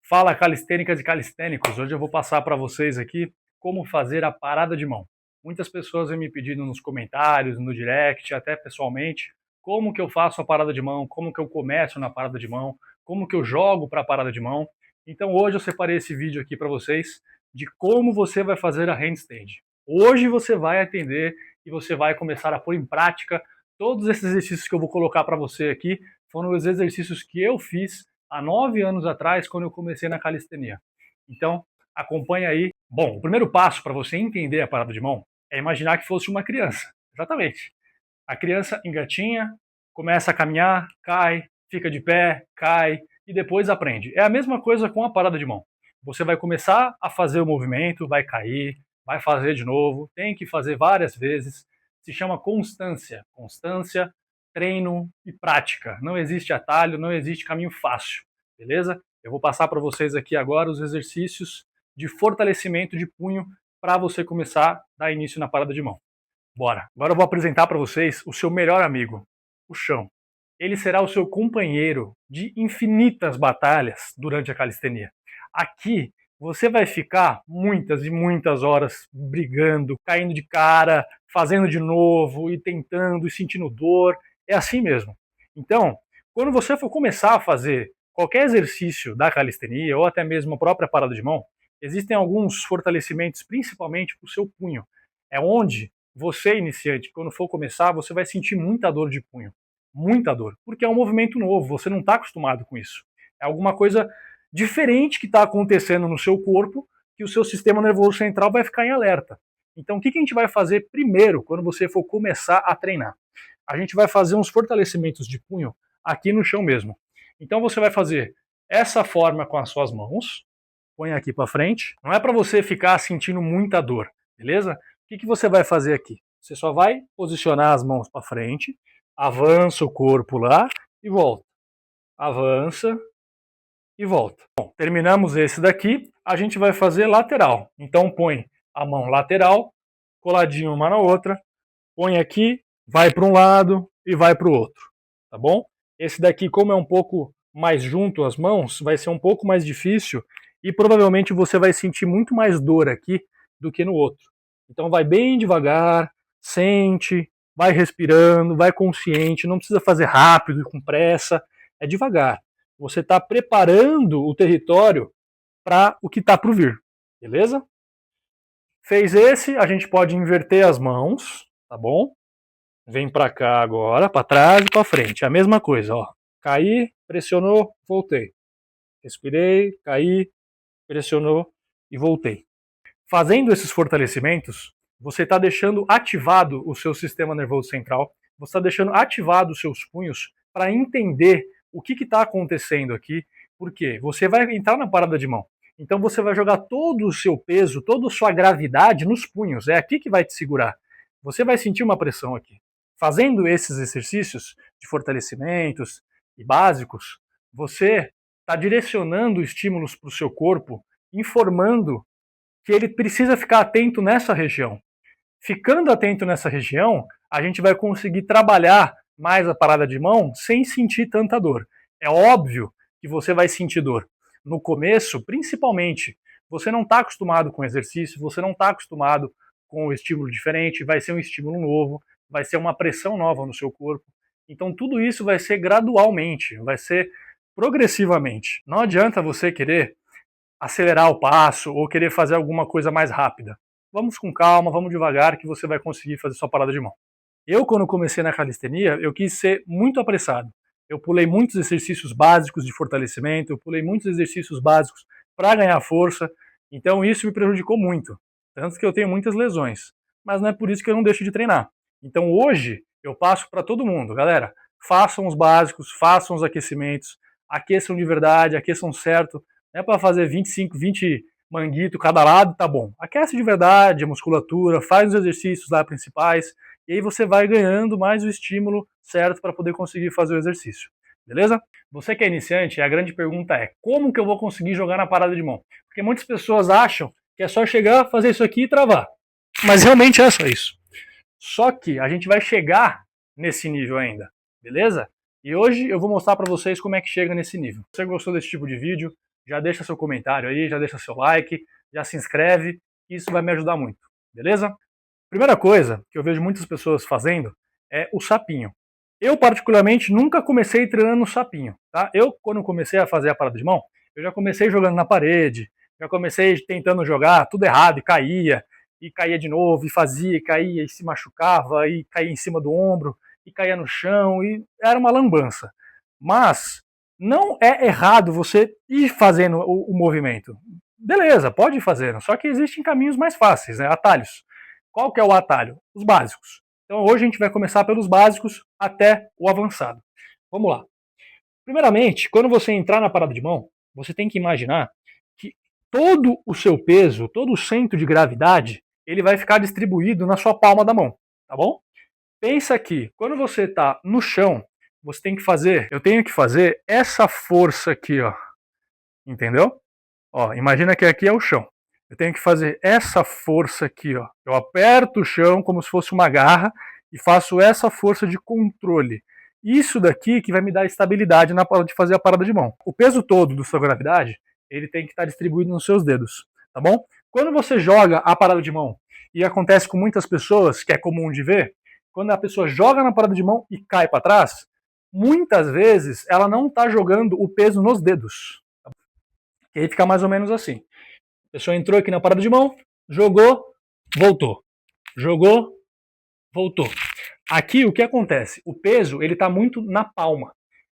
Fala calistênicas e calistênicos, hoje eu vou passar para vocês aqui como fazer a parada de mão. Muitas pessoas vêm me pedindo nos comentários, no direct, até pessoalmente, como que eu faço a parada de mão, como que eu começo na parada de mão, como que eu jogo para a parada de mão. Então hoje eu separei esse vídeo aqui para vocês de como você vai fazer a handstand. Hoje você vai entender e você vai começar a pôr em prática todos esses exercícios que eu vou colocar para você aqui. Foram os exercícios que eu fiz há 9 anos atrás, quando eu comecei na calistenia. Então, acompanha aí. Bom, o primeiro passo para você entender a parada de mão é imaginar que fosse uma criança. Exatamente. A criança engatinha, começa a caminhar, cai, fica de pé, cai e depois aprende. É a mesma coisa com a parada de mão. Você vai começar a fazer o movimento, vai cair, vai fazer de novo, tem que fazer várias vezes. Se chama constância. Constância, treino e prática. Não existe atalho, não existe caminho fácil, beleza? Eu vou passar para vocês aqui agora os exercícios de fortalecimento de punho para você começar a dar início na parada de mão. Bora! Agora eu vou apresentar para vocês o seu melhor amigo, o chão. Ele será o seu companheiro de infinitas batalhas durante a calistenia. Aqui você vai ficar muitas e muitas horas brigando, caindo de cara, fazendo de novo e tentando e sentindo dor. É assim mesmo. Então, quando você for começar a fazer qualquer exercício da calistenia ou até mesmo a própria parada de mão, existem alguns fortalecimentos, principalmente para o seu punho. É onde você, iniciante, quando for começar, você vai sentir muita dor de punho. Muita dor. Porque é um movimento novo, você não está acostumado com isso. É alguma coisa diferente que está acontecendo no seu corpo que o seu sistema nervoso central vai ficar em alerta. Então, o que a gente vai fazer primeiro quando você for começar a treinar? A gente vai fazer uns fortalecimentos de punho aqui no chão mesmo. Então, você vai fazer essa forma com as suas mãos, põe aqui para frente. Não é para você ficar sentindo muita dor, beleza? O que você vai fazer aqui? Você só vai posicionar as mãos para frente, avança o corpo lá e volta. Avança e volta. Bom, terminamos esse daqui, a gente vai fazer lateral. Então põe a mão lateral, coladinho uma na outra, põe aqui, vai para um lado e vai para o outro, tá bom? Esse daqui, como é um pouco mais junto as mãos, vai ser um pouco mais difícil e provavelmente você vai sentir muito mais dor aqui do que no outro. Então vai bem devagar, sente, vai respirando, vai consciente, não precisa fazer rápido e com pressa, é devagar. Você está preparando o território para o que está por vir, beleza? Fez esse, a gente pode inverter as mãos, tá bom? Vem para cá agora, para trás e para frente. A mesma coisa, ó. Caí, pressionou, voltei. Respirei, caí, pressionou e voltei. Fazendo esses fortalecimentos, você está deixando ativado o seu sistema nervoso central, você está deixando ativado os seus punhos para entender o que está acontecendo aqui, porque você vai entrar na parada de mão. Então você vai jogar todo o seu peso, toda a sua gravidade nos punhos. É aqui que vai te segurar. Você vai sentir uma pressão aqui. Fazendo esses exercícios de fortalecimentos e básicos, você está direcionando estímulos para o seu corpo, informando que ele precisa ficar atento nessa região. Ficando atento nessa região, a gente vai conseguir trabalhar mais a parada de mão sem sentir tanta dor. É óbvio que você vai sentir dor. No começo, principalmente, você não está acostumado com exercício, você não está acostumado com um estímulo diferente, vai ser um estímulo novo, vai ser uma pressão nova no seu corpo. Então tudo isso vai ser gradualmente, vai ser progressivamente. Não adianta você querer acelerar o passo ou querer fazer alguma coisa mais rápida. Vamos com calma, vamos devagar que você vai conseguir fazer sua parada de mão. Eu, quando comecei na calistenia, eu quis ser muito apressado. Eu pulei muitos exercícios básicos de fortalecimento, eu pulei muitos exercícios básicos para ganhar força, então isso me prejudicou muito. Tanto que eu tenho muitas lesões. Mas não é por isso que eu não deixo de treinar. Então hoje eu passo para todo mundo, galera, façam os básicos, façam os aquecimentos, aqueçam de verdade, aqueçam certo. Não é para fazer 25, 20 manguito cada lado, tá bom. Aquece de verdade a musculatura, faz os exercícios lá principais, e aí você vai ganhando mais o estímulo certo para poder conseguir fazer o exercício. Beleza? Você que é iniciante, a grande pergunta é: como que eu vou conseguir jogar na parada de mão? Porque muitas pessoas acham que é só chegar, fazer isso aqui e travar. Mas realmente é só isso. Só que a gente vai chegar nesse nível ainda, beleza? E hoje eu vou mostrar para vocês como é que chega nesse nível. Se você gostou desse tipo de vídeo, já deixa seu comentário aí, já deixa seu like, já se inscreve, isso vai me ajudar muito, beleza? Primeira coisa que eu vejo muitas pessoas fazendo é o sapinho. Eu, particularmente, nunca comecei treinando no sapinho, tá? Eu, quando comecei a fazer a parada de mão, eu já comecei jogando na parede, já comecei tentando jogar tudo errado e caía de novo, e fazia, e caía, e se machucava, e caía em cima do ombro, e caía no chão, e era uma lambança. Mas não é errado você ir fazendo o movimento. Beleza, pode ir fazendo, só que existem caminhos mais fáceis, né? Atalhos. Qual que é o atalho? Os básicos. Então hoje a gente vai começar pelos básicos até o avançado. Vamos lá. Primeiramente, quando você entrar na parada de mão, você tem que imaginar que todo o seu peso, todo o centro de gravidade, ele vai ficar distribuído na sua palma da mão, tá bom? Pensa que quando você está no chão, você tem que fazer, eu tenho que fazer essa força aqui, ó. Entendeu? Ó, imagina que aqui é o chão. Eu tenho que fazer essa força aqui, ó. Eu aperto o chão como se fosse uma garra e faço essa força de controle. Isso daqui que vai me dar estabilidade na hora de fazer a parada de mão. O peso todo da sua gravidade, ele tem que estar distribuído nos seus dedos, tá bom? Quando você joga a parada de mão, e acontece com muitas pessoas, que é comum de ver, quando a pessoa joga na parada de mão e cai para trás, muitas vezes ela não está jogando o peso nos dedos. E aí fica mais ou menos assim. A pessoa entrou aqui na parada de mão, jogou, voltou. Jogou, voltou. Aqui o que acontece? O peso ele está muito na palma.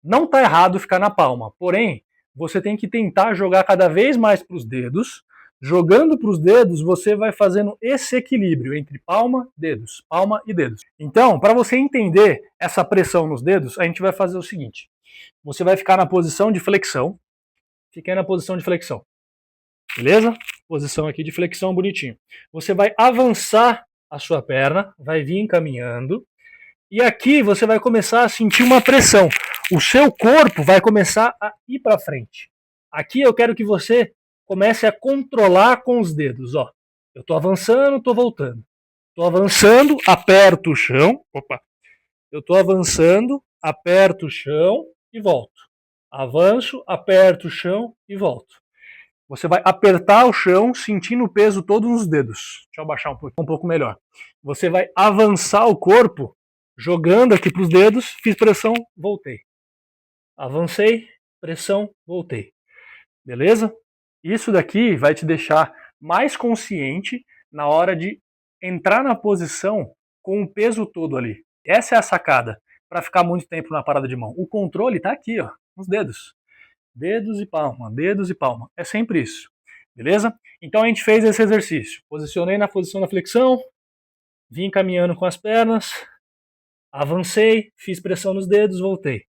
Não está errado ficar na palma, porém você tem que tentar jogar cada vez mais para os dedos. Jogando para os dedos, você vai fazendo esse equilíbrio entre palma e dedos. Então, para você entender essa pressão nos dedos, a gente vai fazer o seguinte. Você vai ficar na posição de flexão. Fiquei na posição de flexão. Beleza? Posição aqui de flexão bonitinho. Você vai avançar a sua perna, vai vir encaminhando. E aqui você vai começar a sentir uma pressão. O seu corpo vai começar a ir para frente. Aqui eu quero que você comece a controlar com os dedos. Ó. Eu estou avançando, estou voltando. Estou avançando, aperto o chão. Opa. Eu estou avançando, aperto o chão e volto. Avanço, aperto o chão e volto. Você vai apertar o chão, sentindo o peso todo nos dedos. Deixa eu abaixar um pouco melhor. Você vai avançar o corpo, jogando aqui para os dedos, fiz pressão, voltei. Avancei, pressão, voltei. Beleza? Isso daqui vai te deixar mais consciente na hora de entrar na posição com o peso todo ali. Essa é a sacada para ficar muito tempo na parada de mão. O controle está aqui, ó, nos dedos. Dedos e palma, dedos e palma. É sempre isso. Beleza? Então a gente fez esse exercício. Posicionei na posição da flexão, vim caminhando com as pernas, avancei, fiz pressão nos dedos, voltei.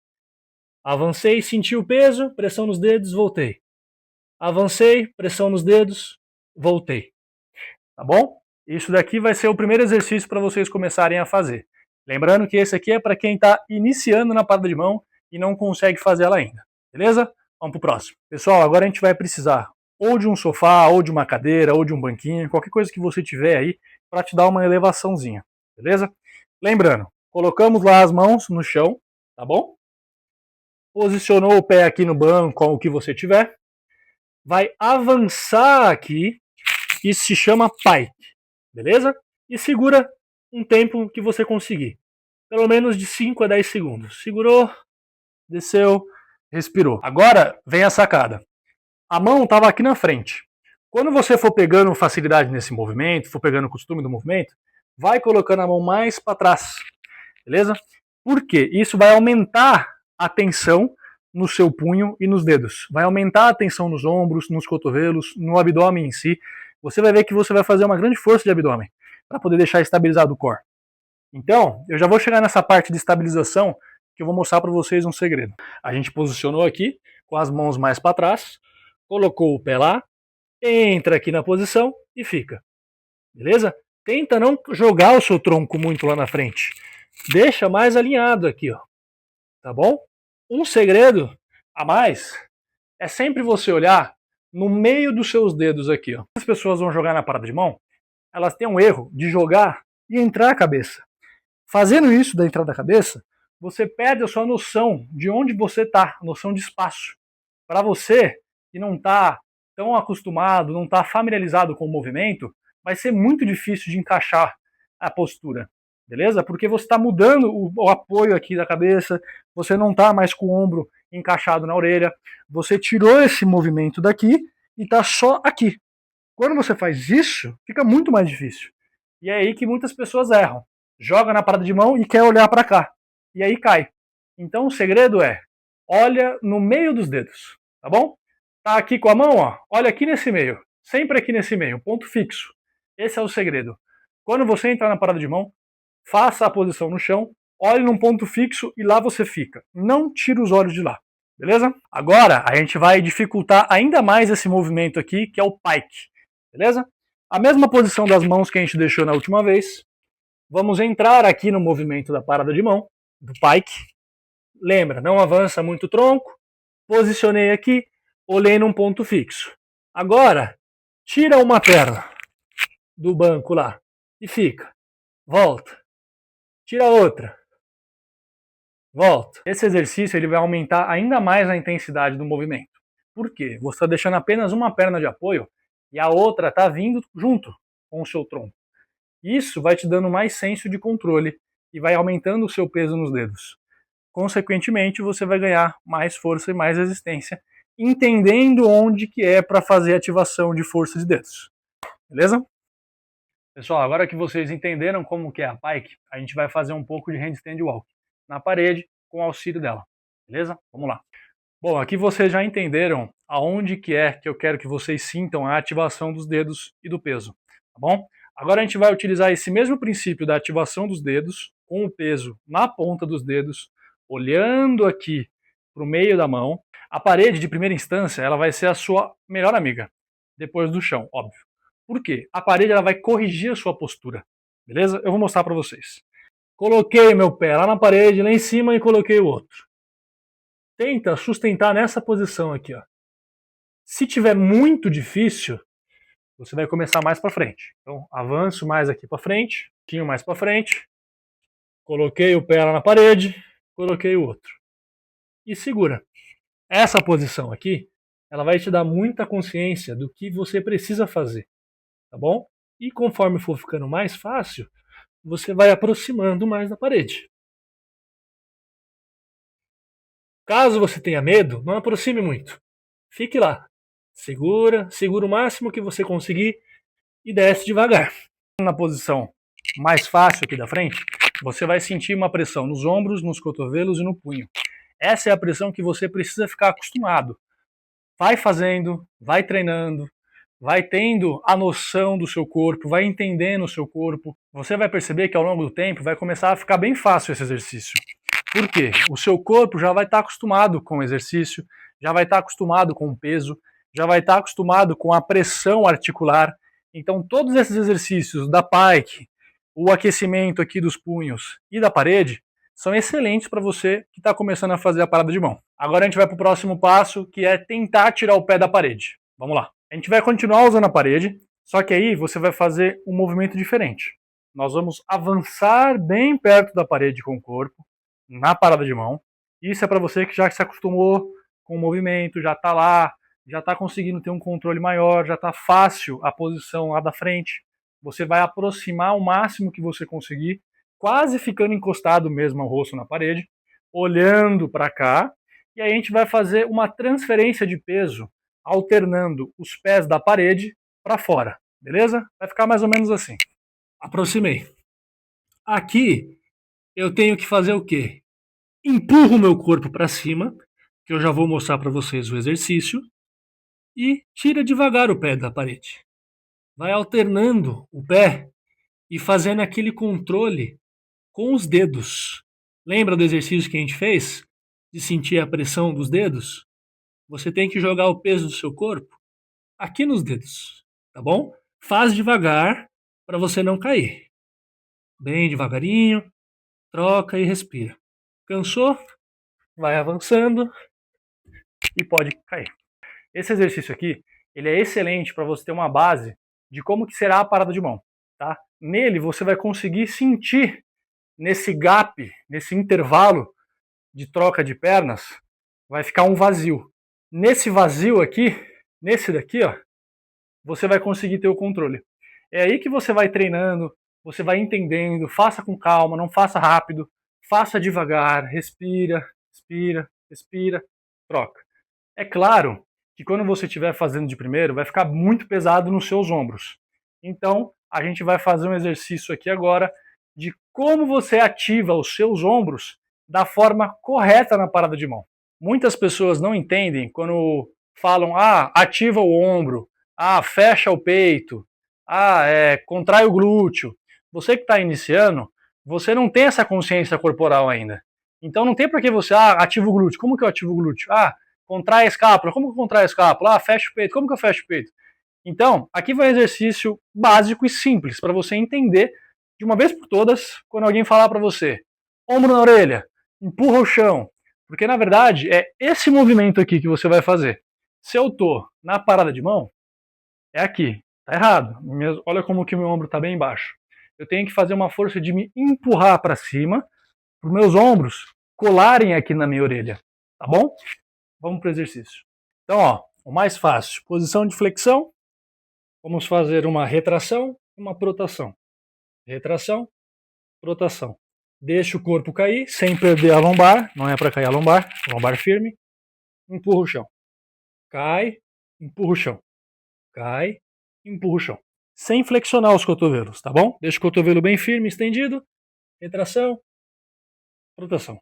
Avancei, senti o peso, pressão nos dedos, voltei. Avancei, pressão nos dedos, voltei. Tá bom? Isso daqui vai ser o primeiro exercício para vocês começarem a fazer. Lembrando que esse aqui é para quem está iniciando na parada de mão e não consegue fazer ela ainda. Beleza? Vamos pro próximo. Pessoal, agora a gente vai precisar ou de um sofá, ou de uma cadeira, ou de um banquinho, qualquer coisa que você tiver aí para te dar uma elevaçãozinha, beleza? Lembrando, colocamos lá as mãos no chão, tá bom? Posicionou o pé aqui no banco, o que você tiver. Vai avançar aqui, isso se chama pike, beleza? E segura um tempo que você conseguir, pelo menos de 5 a 10 segundos. Segurou, desceu, respirou. Agora vem a sacada. A mão estava aqui na frente. Quando você for pegando facilidade nesse movimento, for pegando costume do movimento, vai colocando a mão mais para trás, beleza? Por quê? Isso vai aumentar a tensão no seu punho e nos dedos. Vai aumentar a tensão nos ombros, nos cotovelos, no abdômen em si. Você vai ver que você vai fazer uma grande força de abdômen para poder deixar estabilizado o core. Então, eu já vou chegar nessa parte de estabilização que eu vou mostrar para vocês um segredo. A gente posicionou aqui com as mãos mais para trás, colocou o pé lá, entra aqui na posição e fica. Beleza? Tenta não jogar o seu tronco muito lá na frente. Deixa mais alinhado aqui, ó. Tá bom? Um segredo a mais é sempre você olhar no meio dos seus dedos aqui, ó. As pessoas vão jogar na parada de mão, elas têm um erro de jogar e entrar a cabeça. Fazendo isso da entrada da cabeça, você perde a sua noção de onde você está, noção de espaço. Para você, que não está tão acostumado, não está familiarizado com o movimento, vai ser muito difícil de encaixar a postura, beleza? Porque você está mudando o apoio aqui da cabeça, você não está mais com o ombro encaixado na orelha, você tirou esse movimento daqui e está só aqui. Quando você faz isso, fica muito mais difícil. E é aí que muitas pessoas erram. Joga na parada de mão e quer olhar para cá. E aí cai. Então o segredo é, olha no meio dos dedos, tá bom? Tá aqui com a mão, ó, olha aqui nesse meio. Sempre aqui nesse meio, ponto fixo. Esse é o segredo. Quando você entrar na parada de mão, faça a posição no chão, olhe num ponto fixo e lá você fica. Não tire os olhos de lá, beleza? Agora a gente vai dificultar ainda mais esse movimento aqui, que é o pike, beleza? A mesma posição das mãos que a gente deixou na última vez. Vamos entrar aqui no movimento da parada de mão, do pike. Lembra, não avança muito o tronco. Posicionei aqui, olhei num ponto fixo. Agora, tira uma perna do banco lá e fica. Volta. Tira outra. Volta. Esse exercício ele vai aumentar ainda mais a intensidade do movimento. Por quê? Você está deixando apenas uma perna de apoio e a outra está vindo junto com o seu tronco. Isso vai te dando mais senso de controle e vai aumentando o seu peso nos dedos. Consequentemente, você vai ganhar mais força e mais resistência, entendendo onde que é para fazer ativação de força de dedos. Beleza? Pessoal, agora que vocês entenderam como que é a pike, a gente vai fazer um pouco de handstand walk na parede com o auxílio dela. Beleza? Vamos lá. Bom, aqui vocês já entenderam aonde que é que eu quero que vocês sintam a ativação dos dedos e do peso, tá bom? Agora a gente vai utilizar esse mesmo princípio da ativação dos dedos, com o peso na ponta dos dedos, olhando aqui para o meio da mão. A parede, de primeira instância, ela vai ser a sua melhor amiga, depois do chão, óbvio. Por quê? A parede ela vai corrigir a sua postura, beleza? Eu vou mostrar para vocês. Coloquei meu pé lá na parede, lá em cima, e coloquei o outro. Tenta sustentar nessa posição aqui, ó. Se tiver muito difícil, você vai começar mais para frente. Então, avanço mais aqui para frente, um pouquinho mais para frente. Coloquei o pé lá na parede, coloquei o outro. E segura. Essa posição aqui, ela vai te dar muita consciência do que você precisa fazer, tá bom? E conforme for ficando mais fácil, você vai aproximando mais da parede. Caso você tenha medo, não aproxime muito. Fique lá. Segura o máximo que você conseguir e desce devagar. Na posição mais fácil aqui da frente, você vai sentir uma pressão nos ombros, nos cotovelos e no punho. Essa é a pressão que você precisa ficar acostumado. Vai fazendo, vai treinando, vai tendo a noção do seu corpo, vai entendendo o seu corpo. Você vai perceber que ao longo do tempo vai começar a ficar bem fácil esse exercício. Por quê? O seu corpo já vai estar acostumado com o exercício, já vai estar acostumado com o peso, já vai estar acostumado com a pressão articular. Então todos esses exercícios da pike, o aquecimento aqui dos punhos e da parede, são excelentes para você que está começando a fazer a parada de mão. Agora a gente vai para o próximo passo, que é tentar tirar o pé da parede. Vamos lá. A gente vai continuar usando a parede, só que aí você vai fazer um movimento diferente. Nós vamos avançar bem perto da parede com o corpo, na parada de mão. Isso é para você que já se acostumou com o movimento, já está lá, já está conseguindo ter um controle maior, já está fácil a posição lá da frente. Você vai aproximar o máximo que você conseguir, quase ficando encostado mesmo ao rosto na parede, olhando para cá, e aí a gente vai fazer uma transferência de peso, alternando os pés da parede para fora, beleza? Vai ficar mais ou menos assim. Aproximei. Aqui eu tenho que fazer o quê? Empurro o meu corpo para cima, que eu já vou mostrar para vocês o exercício, e tira devagar o pé da parede. Vai alternando o pé e fazendo aquele controle com os dedos. Lembra do exercício que a gente fez? De sentir a pressão dos dedos? Você tem que jogar o peso do seu corpo aqui nos dedos, tá bom? Faz devagar para você não cair. Bem devagarinho, troca e respira. Cansou? Vai avançando e pode cair. Esse exercício aqui, ele é excelente para você ter uma base de como que será a parada de mão, tá? Nele você vai conseguir sentir nesse gap, nesse intervalo de troca de pernas, vai ficar um vazio. Nesse vazio aqui, nesse daqui, ó, você vai conseguir ter o controle. É aí que você vai treinando, você vai entendendo, faça com calma, não faça rápido, faça devagar, respira, respira, respira, troca. É claro que quando você estiver fazendo de primeiro, vai ficar muito pesado nos seus ombros. Então, a gente vai fazer um exercício aqui agora de como você ativa os seus ombros da forma correta na parada de mão. Muitas pessoas não entendem quando falam, ativa o ombro, fecha o peito, contrai o glúteo. Você que está iniciando, você não tem essa consciência corporal ainda. Então não tem por que você, ativa o glúteo. Como que eu ativo o glúteo? Contrai a escápula. Como que eu contrai a escápula? Fecha o peito. Como que eu fecho o peito? Então, aqui vai um exercício básico e simples para você entender de uma vez por todas quando alguém falar para você, ombro na orelha, empurra o chão, porque na verdade é esse movimento aqui que você vai fazer. Se eu tô na parada de mão, é aqui, tá errado. Olha como que o meu ombro tá bem embaixo. Eu tenho que fazer uma força de me empurrar para cima, para os meus ombros colarem aqui na minha orelha, tá bom? Vamos para o exercício. Então, ó, o mais fácil, posição de flexão, vamos fazer uma retração e uma protração. Retração, protração. Deixa o corpo cair, sem perder a lombar, não é para cair a lombar firme, empurra o chão. Cai, empurra o chão. Cai, empurra o chão. Sem flexionar os cotovelos, tá bom? Deixa o cotovelo bem firme, estendido, retração, protração.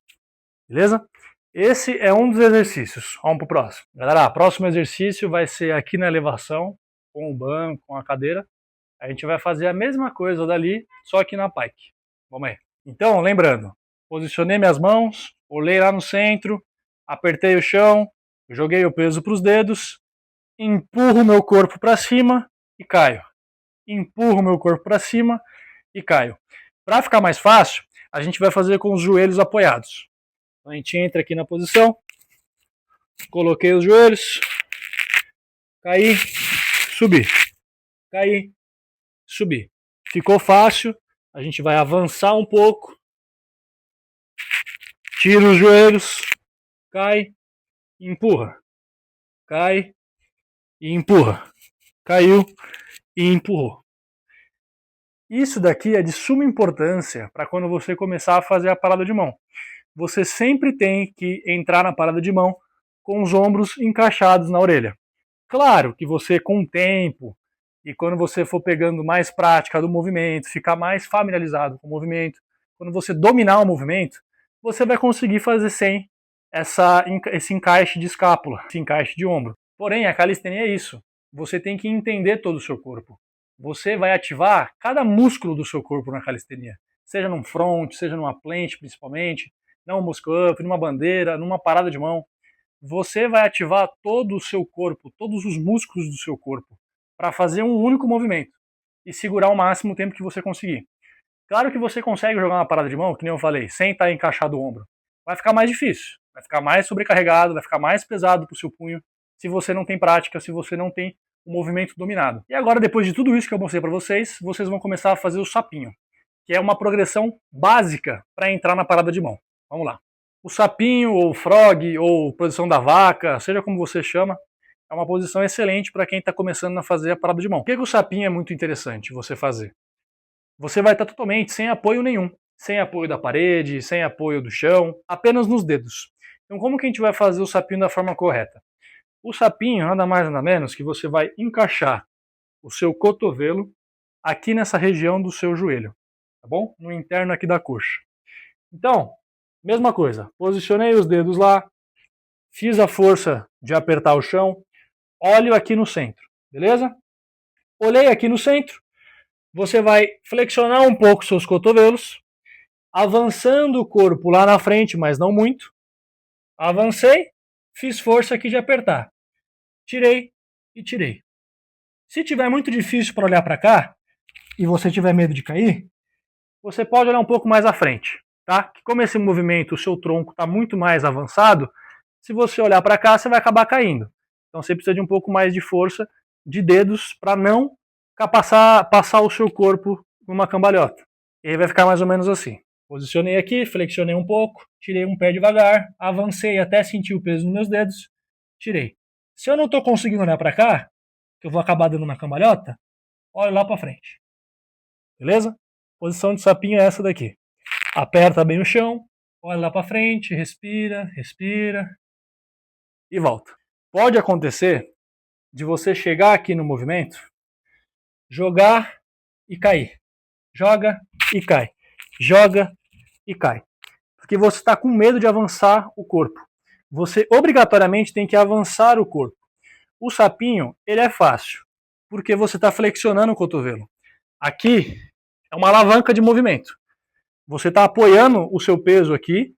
Beleza? Esse é um dos exercícios. Vamos pro próximo. Galera, o próximo exercício vai ser aqui na elevação, com o banco, com a cadeira. A gente vai fazer a mesma coisa dali, só aqui na pike. Vamos aí. Então, lembrando, posicionei minhas mãos, olhei lá no centro, apertei o chão, joguei o peso para os dedos, empurro meu corpo para cima e caio. Empurro meu corpo para cima e caio. Para ficar mais fácil, a gente vai fazer com os joelhos apoiados. A gente entra aqui na posição, coloquei os joelhos, caí, subi, caí, subi. Ficou fácil, a gente vai avançar um pouco, tira os joelhos, cai, empurra, cai e empurra, caiu e empurrou. Isso daqui é de suma importância para quando você começar a fazer a parada de mão. Você sempre tem que entrar na parada de mão com os ombros encaixados na orelha. Claro que você, com o tempo, e quando você for pegando mais prática do movimento, ficar mais familiarizado com o movimento, quando você dominar o movimento, você vai conseguir fazer sem esse encaixe de escápula, esse encaixe de ombro. Porém, a calistenia é isso. Você tem que entender todo o seu corpo. Você vai ativar cada músculo do seu corpo na calistenia. Seja num front, seja numa planche principalmente, num muscle-up, numa bandeira, numa parada de mão. Você vai ativar todo o seu corpo, todos os músculos do seu corpo, para fazer um único movimento e segurar o máximo tempo que você conseguir. Claro que você consegue jogar uma parada de mão, que nem eu falei, sem estar encaixado o ombro. Vai ficar mais difícil, vai ficar mais sobrecarregado, vai ficar mais pesado para o seu punho, se você não tem prática, se você não tem o movimento dominado. E agora, depois de tudo isso que eu mostrei para vocês, vocês vão começar a fazer o sapinho, que é uma progressão básica para entrar na parada de mão. Vamos lá. O sapinho, ou frog, ou posição da vaca, seja como você chama, é uma posição excelente para quem está começando a fazer a parada de mão. Por que o sapinho é muito interessante você fazer? Você vai estar totalmente sem apoio nenhum, sem apoio da parede, sem apoio do chão, apenas nos dedos. Então como que a gente vai fazer o sapinho da forma correta? O sapinho, nada mais nada menos que você vai encaixar o seu cotovelo aqui nessa região do seu joelho, tá bom? No interno aqui da coxa. Então, mesma coisa, posicionei os dedos lá, fiz a força de apertar o chão, olho aqui no centro, beleza? Olhei aqui no centro, você vai flexionar um pouco seus cotovelos, avançando o corpo lá na frente, mas não muito. Avancei, fiz força aqui de apertar. Tirei e tirei. Se tiver muito difícil para olhar para cá, e você tiver medo de cair, você pode olhar um pouco mais à frente, tá? Que como esse movimento, o seu tronco está muito mais avançado, se você olhar para cá, você vai acabar caindo. Então você precisa de um pouco mais de força de dedos para não passar o seu corpo numa cambalhota. E aí vai ficar mais ou menos assim. Posicionei aqui, flexionei um pouco, tirei um pé devagar, avancei até sentir o peso nos meus dedos, tirei. Se eu não estou conseguindo olhar para cá, que eu vou acabar dando uma cambalhota, olho lá para frente. Beleza? Posição de sapinho é essa daqui. Aperta bem o chão, olha lá para frente, respira, respira e volta. Pode acontecer de você chegar aqui no movimento, jogar e cair. Joga e cai. Joga e cai. Porque você está com medo de avançar o corpo. Você obrigatoriamente tem que avançar o corpo. O sapinho, ele é fácil, porque você está flexionando o cotovelo. Aqui é uma alavanca de movimento. Você está apoiando o seu peso aqui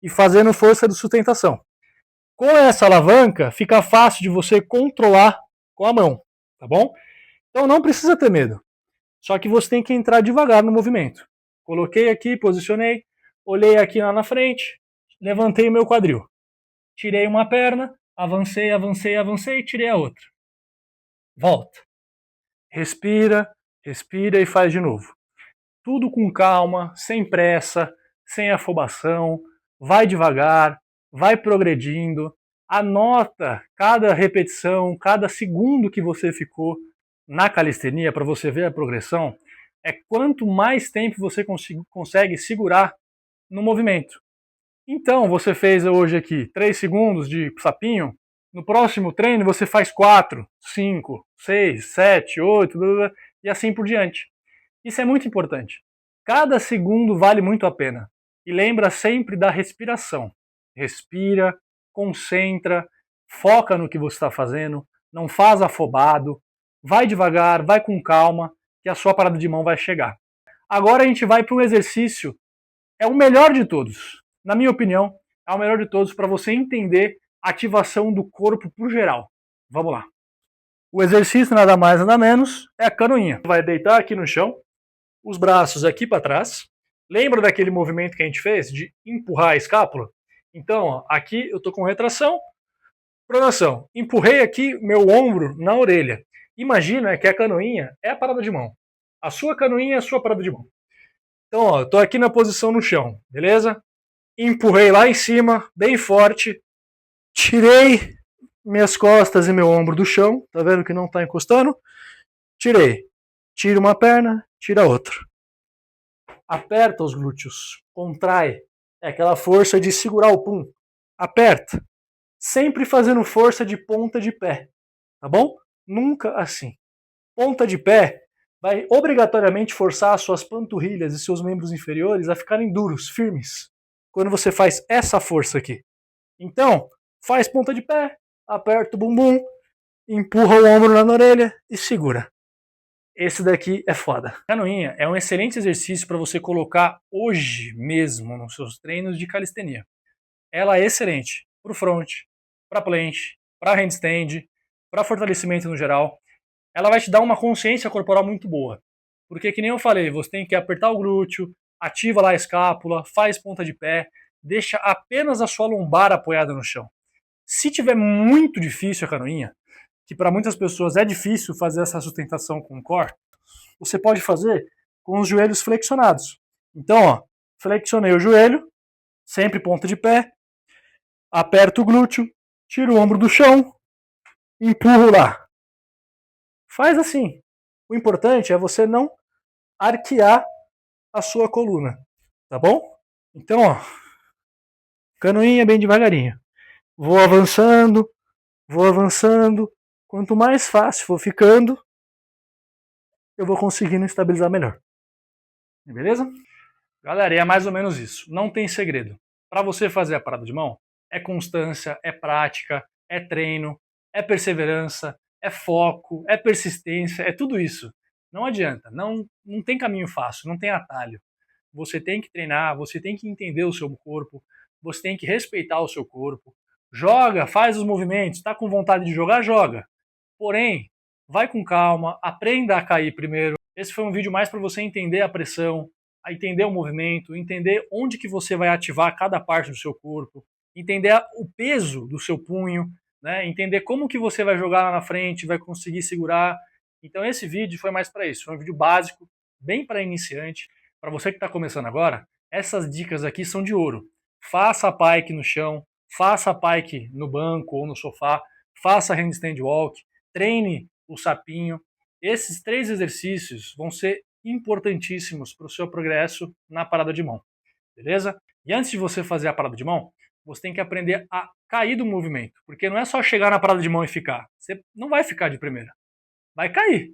e fazendo força de sustentação. Com essa alavanca, fica fácil de você controlar com a mão, tá bom? Então não precisa ter medo. Só que você tem que entrar devagar no movimento. Coloquei aqui, posicionei, olhei aqui lá na frente, levantei o meu quadril. Tirei uma perna, avancei, avancei, avancei, tirei a outra. Volta. Respira, respira e faz de novo. Tudo com calma, sem pressa, sem afobação, vai devagar, vai progredindo, anota cada repetição, cada segundo que você ficou na calistenia para você ver a progressão, é quanto mais tempo você consegue segurar no movimento. Então, você fez hoje aqui 3 segundos de sapinho, no próximo treino você faz 4, 5, 6, 7, 8, e assim por diante. Isso é muito importante. Cada segundo vale muito a pena. E lembra sempre da respiração. Respira, concentra, foca no que você está fazendo, não faz afobado, vai devagar, vai com calma, que a sua parada de mão vai chegar. Agora a gente vai para um exercício, é o melhor de todos. Na minha opinião, é o melhor de todos para você entender a ativação do corpo por geral. Vamos lá. O exercício nada mais nada menos é a canoinha. Vai deitar aqui no chão, os braços aqui para trás. Lembra daquele movimento que a gente fez de empurrar a escápula? Então, ó, aqui eu estou com retração, pronação. Empurrei aqui meu ombro na orelha. Imagina que a canoinha é a parada de mão. A sua canoinha é a sua parada de mão. Então, ó, eu estou aqui na posição no chão, beleza? Empurrei lá em cima, bem forte. Tirei minhas costas e meu ombro do chão. Tá vendo que não está encostando? Tirei. Tira uma perna, tira a outra. Aperta os glúteos, contrai. É aquela força de segurar o pum. Aperta. Sempre fazendo força de ponta de pé, tá bom? Nunca assim. Ponta de pé vai obrigatoriamente forçar as suas panturrilhas e seus membros inferiores a ficarem duros, firmes, quando você faz essa força aqui. Então, faz ponta de pé, aperta o bumbum, empurra o ombro na orelha e segura. Esse daqui é foda. Canoinha é um excelente exercício para você colocar hoje mesmo nos seus treinos de calistenia. Ela é excelente para o front, para planche, para handstand, para fortalecimento no geral. Ela vai te dar uma consciência corporal muito boa. Porque, que nem eu falei, você tem que apertar o glúteo, ativa lá a escápula, faz ponta de pé, deixa apenas a sua lombar apoiada no chão. Se tiver muito difícil a canoinha, que para muitas pessoas é difícil fazer essa sustentação com o core, você pode fazer com os joelhos flexionados. Então, ó, flexionei o joelho, sempre ponta de pé, aperto o glúteo, tiro o ombro do chão, empurro lá. Faz assim. O importante é você não arquear a sua coluna, tá bom? Então, ó, canoinha bem devagarinho. Vou avançando, vou avançando. Quanto mais fácil for ficando, eu vou conseguindo estabilizar melhor. Beleza? Galera, é mais ou menos isso. Não tem segredo. Para você fazer a parada de mão, é constância, é prática, é treino, é perseverança, é foco, é persistência, é tudo isso. Não adianta, não tem caminho fácil, não tem atalho. Você tem que treinar, você tem que entender o seu corpo, você tem que respeitar o seu corpo. Joga, faz os movimentos, está com vontade de jogar, joga. Porém, vai com calma, aprenda a cair primeiro. Esse foi um vídeo mais para você entender a pressão, a entender o movimento, entender onde que você vai ativar cada parte do seu corpo, entender o peso do seu punho, né? Entender como que você vai jogar lá na frente, vai conseguir segurar. Então esse vídeo foi mais para isso, foi um vídeo básico, bem para iniciante. Para você que está começando agora, essas dicas aqui são de ouro. Faça a pike no chão, faça a pike no banco ou no sofá, faça handstand walk, treine o sapinho. Esses 3 exercícios vão ser importantíssimos para o seu progresso na parada de mão, beleza? E antes de você fazer a parada de mão, você tem que aprender a cair do movimento, porque não é só chegar na parada de mão e ficar. Você não vai ficar de primeira, vai cair.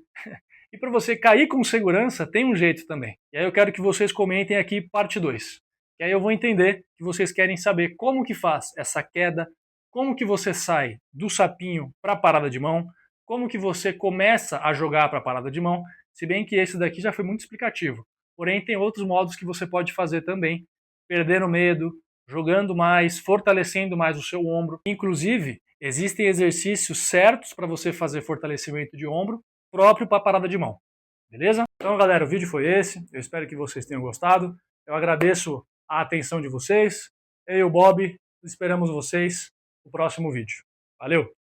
E para você cair com segurança, tem um jeito também. E aí eu quero que vocês comentem aqui parte 2. E aí eu vou entender que vocês querem saber como que faz essa queda, como que você sai do sapinho para a parada de mão, como que você começa a jogar para a parada de mão, se bem que esse daqui já foi muito explicativo. Porém, tem outros modos que você pode fazer também, perdendo medo, jogando mais, fortalecendo mais o seu ombro. Inclusive, existem exercícios certos para você fazer fortalecimento de ombro, próprio para a parada de mão, beleza? Então, galera, o vídeo foi esse. Eu espero que vocês tenham gostado. Eu agradeço a atenção de vocês. Eu e o Bob esperamos vocês no próximo vídeo. Valeu!